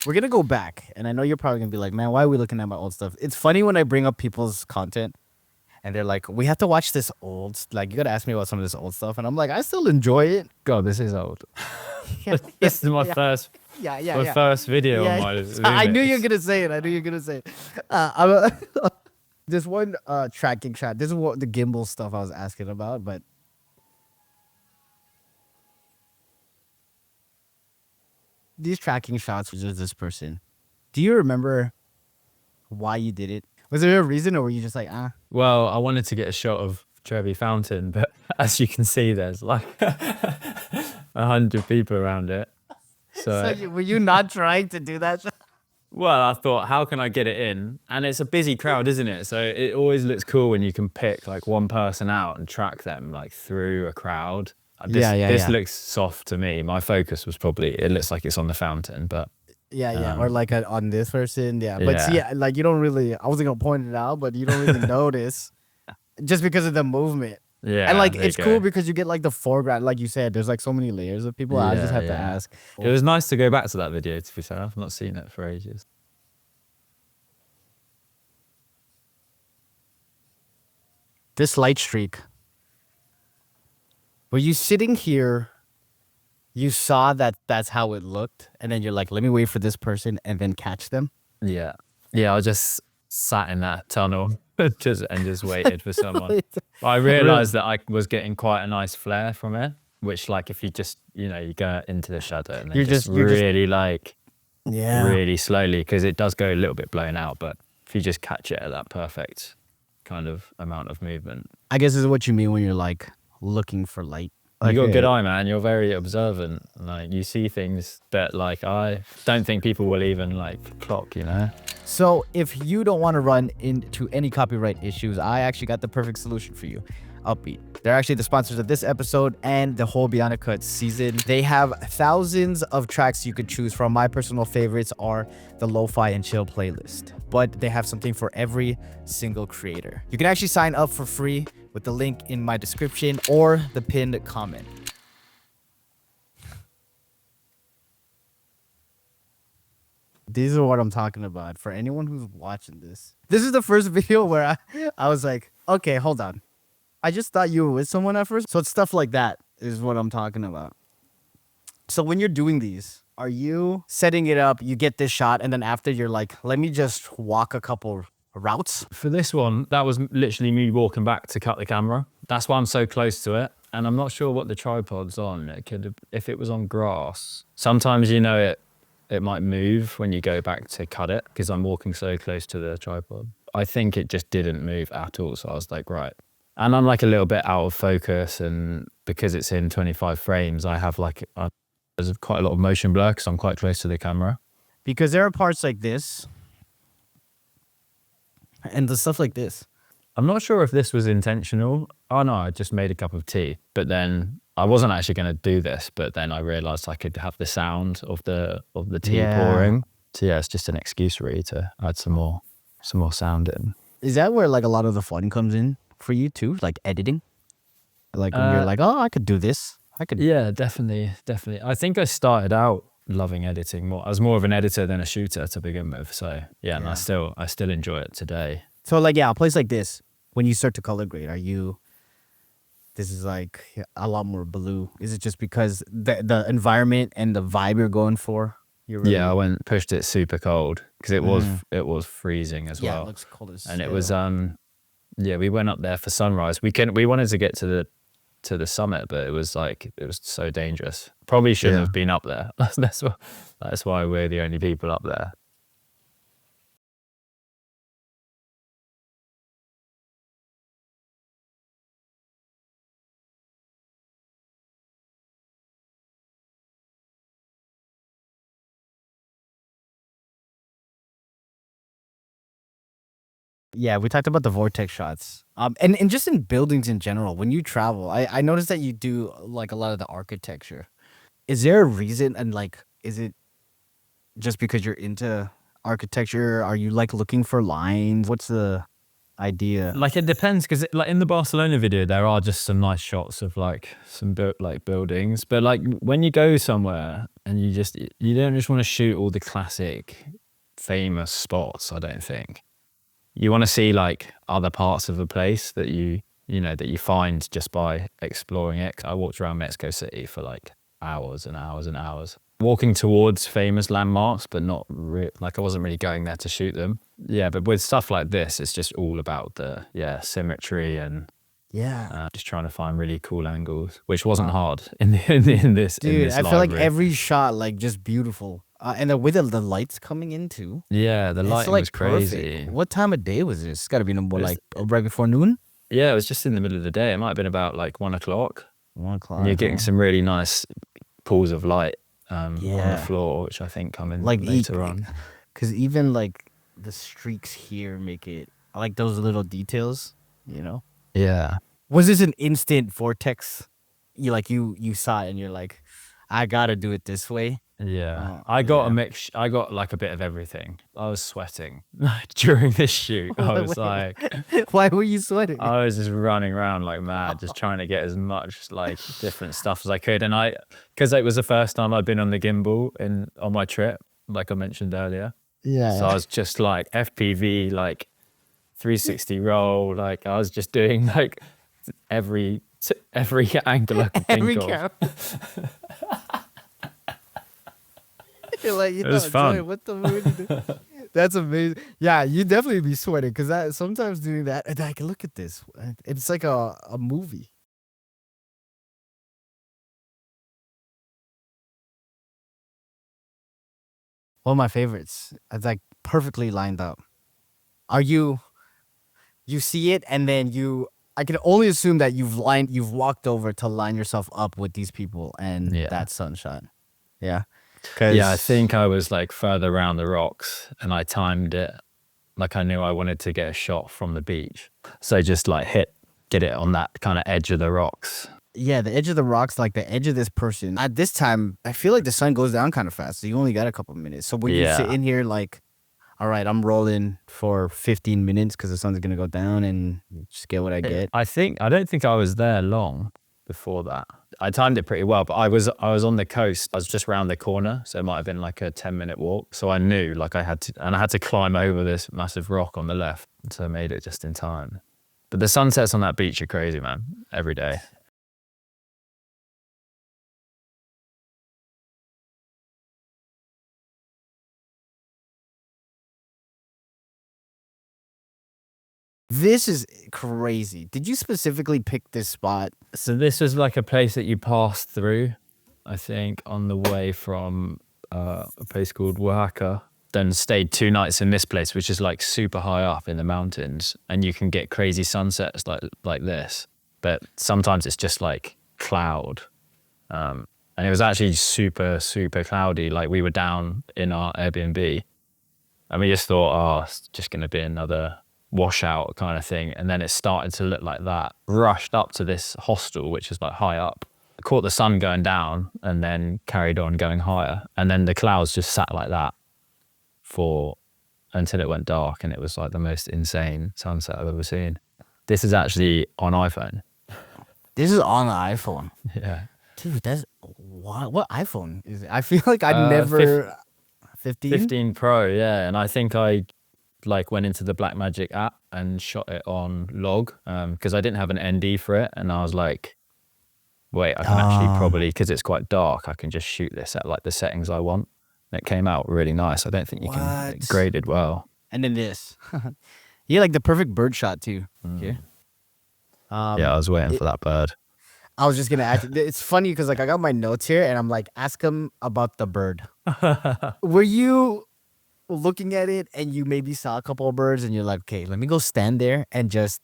we're gonna go back, and I know you're probably gonna be like, man, why are we looking at my old stuff? It's funny when I bring up people's content, and they're like, we have to watch this old. Like, you gotta ask me about some of this old stuff, and I'm like, I still enjoy it. God, this is old. Yeah, This is my yeah, first yeah. first video on Yeah, my I knew you were Lumix. gonna say it. I knew you were gonna say it. This one tracking shot. This is what the gimbal stuff I was asking about, but these tracking shots was just this person. Do you remember why you did it? Was there a reason, or were you just like, ah? Well, I wanted to get a shot of Trevi Fountain, but as you can see, there's like 100 people around it. So So, were you not trying to do that? well, I thought, how can I get it in? And it's a busy crowd, isn't it? So it always looks cool when you can pick like one person out and track them like through a crowd. This Yeah. looks soft to me. My focus was probably, it looks like it's on the fountain, but Yeah. Or like on this person. Yeah. But see, yeah. like you don't really, I wasn't going to point it out, but you don't really notice just because of the movement. Yeah, And like, there you it's cool go. because you get like the foreground. Like you said, there's like so many layers of people. I just Yeah, have to yeah. ask. It was nice to go back to that video, to be fair. I've not seen it for ages. This light streak. Were you sitting here? You saw that that's how it looked, and then you're like, let me wait for this person and then catch them. Yeah. Yeah, I just sat in that tunnel just waited for someone. I realized that I was getting quite a nice flare from it, which like if you just, you go into the shadow and then You're just you're just really like yeah. really slowly, because it does go a little bit blown out, but if you just catch it at that perfect kind of amount of movement. I guess this is what you mean when you're like looking for light. You got a good Okay. eye, man. You're very observant. Like you see things that like I don't think people will even like clock. So if you don't want to run into any copyright issues, I actually got the perfect solution for you. Uppbeat. They're actually the sponsors of this episode and the whole Beyond a Cut season. They have thousands of tracks you could choose from. My personal favorites are the Lo-Fi and Chill playlist, but they have something for every single creator. You can actually sign up for free with the link in my description or the pinned comment. These are what I'm talking about for anyone who's watching this. This is the first video where I was like, okay, hold on. I just thought you were with someone at first. So it's stuff like that is what I'm talking about. So when you're doing these, are you setting it up, you get this shot, and then after you're like, let me just walk a couple routes? For this one, that was literally me walking back to cut the camera. That's why I'm so close to it. And I'm not sure what the tripod's on. It could have, if it was on grass. Sometimes it might move when you go back to cut it because I'm walking so close to the tripod. I think it just didn't move at all. So I was like, right. And I'm like a little bit out of focus, and because it's in 25 frames, I have like there's quite a lot of motion blur because I'm quite close to the camera. Because there are parts like this and the stuff like this. I'm not sure if this was intentional. Oh no, I just made a cup of tea. But then I wasn't actually going to do this, but then I realized I could have the sound of the tea pouring. So yeah, it's just an excuse really to add some more sound in. Is that where like a lot of the fun comes in for you too? Like editing? Like when you're like, oh, I could do this. I could. Yeah, definitely. I think I started out loving editing more. I was more of an editor than a shooter to begin with. So yeah, and I still enjoy it today. So like, yeah, a place like this, when you start to color grade, this is like a lot more blue. Is it just because the environment and the vibe you're going for? Yeah, I pushed it super cold because it was freezing as well. Yeah, it looks cold as and it was yeah, we went up there for sunrise. We wanted to get to the summit, but it was so dangerous. Probably shouldn't have been up there. That's why we're the only people up there. Yeah, we talked about the vortex shots. And just in buildings in general, when you travel, I noticed that you do like a lot of the architecture. Is there a reason, and like, is it just because you're into architecture? Are you like looking for lines? What's the idea. Like it depends, because like in the Barcelona video, there are just some nice shots of like some buildings. But like when you go somewhere and you don't just want to shoot all the classic famous spots. I don't think you want to see like other parts of a place that that you find just by exploring it. I walked around Mexico City for like hours and hours and hours, walking towards famous landmarks, but not like I wasn't really going there to shoot them. Yeah, but with stuff like this, it's just all about the symmetry and just trying to find really cool angles, which wasn't hard in this. Dude, in this I feel like library. every shot like just beautiful, and with the lights coming in too. Yeah, the lighting like was crazy. perfect. What time of day was this? It's got to be like right before noon. Yeah, it was just in the middle of the day. It might have been about like 1 o'clock. 1 o'clock. And you're getting some really nice pools of light on the Yeah. floor, which I think come in Like later on. Because even like the streaks here make it. I like those little details. Yeah. Was this an instant vortex? You saw it and you're like, I gotta do it this way. Yeah, I got a mix. I got like a bit of everything. I was sweating during this shoot. I was like, Why were you sweating? I was just running around like mad, just trying to get as much like different stuff as I could. And because it was the first time I'd been on the gimbal on my trip, like I mentioned earlier. Yeah. So I was just like FPV, like 360 roll. Like I was just doing like every angle I could think of. You're like, it was fun. Joey, what the mood? That's amazing. Yeah, you definitely be sweating because sometimes doing that, and like, look at this. It's like a movie. One of my favorites. It's like perfectly lined up. Are you see it and then I can only assume that you've walked over to line yourself up with these people and that sunshot. Yeah. Yeah, I think I was like further around the rocks and I timed it like I knew I wanted to get a shot from the beach. So just like get it on that kind of edge of the rocks. Yeah, the edge of the rocks, like the edge of this person. At this time, I feel like the sun goes down kind of fast, so you only got a couple minutes. So when you sit in here like, all right, I'm rolling for 15 minutes because the sun's going to go down and just get what I get. I don't think I was there long before that. I timed it pretty well, but I was on the coast. I was just around the corner, so it might have been like a 10-minute walk. So I knew like I had to climb over this massive rock on the left. So I made it just in time. But the sunsets on that beach are crazy, man, every day. This is crazy. Did you specifically pick this spot? So this was like a place that you passed through, I think, on the way from a place called Oaxaca. Then stayed 2 nights in this place, which is like super high up in the mountains, and you can get crazy sunsets like this. But sometimes it's just like cloud, and it was actually super, super cloudy. Like we were down in our Airbnb, and we just thought, oh, it's just going to be another washout kind of thing. And then it started to look like that. Rushed up to this hostel, which is like high up, caught the sun going down, and then carried on going higher. And then the clouds just sat like that until it went dark, and it was like the most insane sunset I've ever seen. This is actually on iPhone. This is on the iPhone. Yeah. Dude, that's what iPhone is it? I feel like I'd never 15? 15 Pro, yeah. And I think I like went into the Blackmagic app and shot it on log because I didn't have an ND for it, and I was like, wait, I can actually probably, because it's quite dark, I can just shoot this at like the settings I want. And it came out really nice. I don't think you can. It graded well. And then this. Yeah, like the perfect bird shot too. Yeah. Yeah, I was waiting for that bird. I was just gonna ask. It's funny because like I got my notes here and I'm like, ask him about the bird. Were you looking at it and you maybe saw a couple of birds and you're like, okay, let me go stand there and just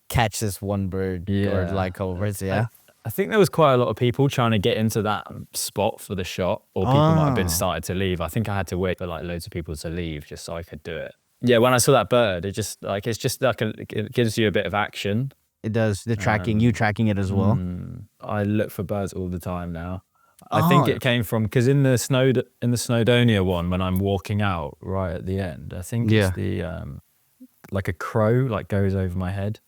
catch this one bird or like over it? Yeah. I think there was quite a lot of people trying to get into that spot for the shot, or people might have been started to leave. I think I had to wait for like loads of people to leave just so I could do it. Yeah, when I saw that bird, it gives you a bit of action. It does. The tracking, you tracking it as well. I look for birds all the time now. I think it came from, because in the Snowdonia one, when I'm walking out right at the end, I think it's like a crow like goes over my head.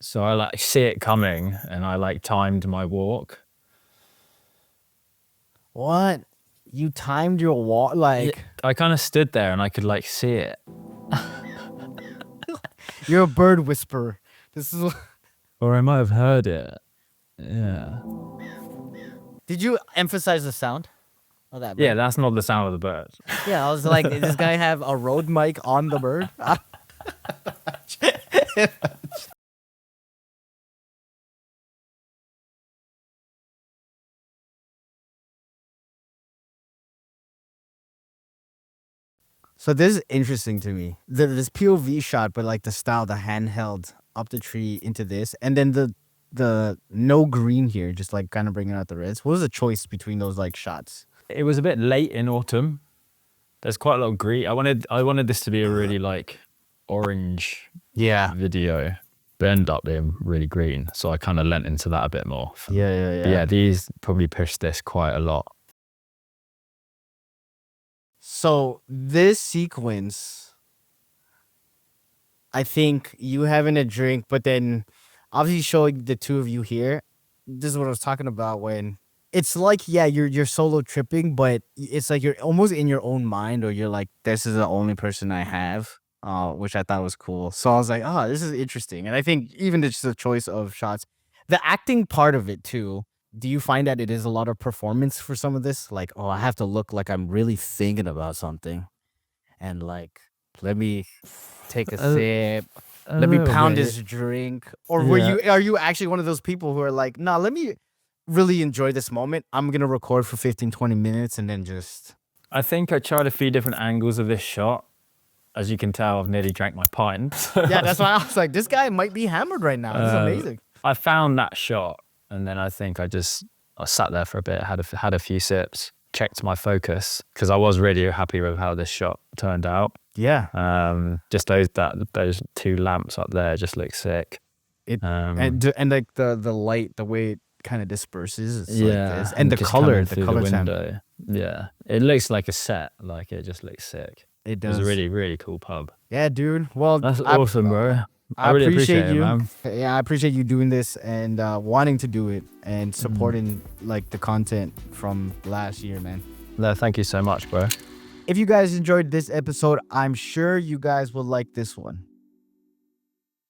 So I like see it coming, and I like timed my walk. What? You timed your walk like I kind of stood there and I could like see it. you're a bird whisperer. This is. Or I might have heard it. Yeah. Did you emphasize the sound of that bird? Yeah, that's not the sound of the bird. Yeah, I was like, did this guy have a Rode mic on the bird? So this is interesting to me. This POV shot, but like the style, the handheld up the tree into this, and then the no green here, just like kind of bringing out the reds. What was the choice between those like shots? It was a bit late in autumn. There's quite a lot of green. I wanted this to be a really like orange video, but ended up being really green. So I kind of lent into that a bit more. Yeah. But yeah, these probably pushed this quite a lot. So this sequence, I think you having a drink, but then obviously showing the two of you here. This is what I was talking about when it's like, yeah, you're solo tripping, but it's like you're almost in your own mind, or you're like, this is the only person I have, which I thought was cool. So I was like, oh, this is interesting. And I think even just the choice of shots, the acting part of it too. Do you find that it is a lot of performance for some of this? Like, oh, I have to look like I'm really thinking about something, and like, let me take a sip. Let me pound this drink. Or are you actually one of those people who are like, nah, let me really enjoy this moment. I'm going to record for 15, 20 minutes and then just. I think I tried a few different angles of this shot. As you can tell, I've nearly drank my pint. Yeah, that's why I was like, this guy might be hammered right now. This is amazing. I found that shot, and then I think I sat there for a bit, had a few sips, checked my focus, because I was really happy with how this shot turned out. Yeah. Just those two lamps up there just look sick. And like the light, the way it kind of disperses, it's like this. And the just color window. Yeah, it looks like a set. Like it just looks sick. It does. It was a really, really cool pub. Yeah, dude. Well, that's awesome, bro. I really appreciate you, it, man. Yeah, I appreciate you doing this and wanting to do it and supporting like the content from last year, man. No, thank you so much, bro. If you guys enjoyed this episode, I'm sure you guys will like this one.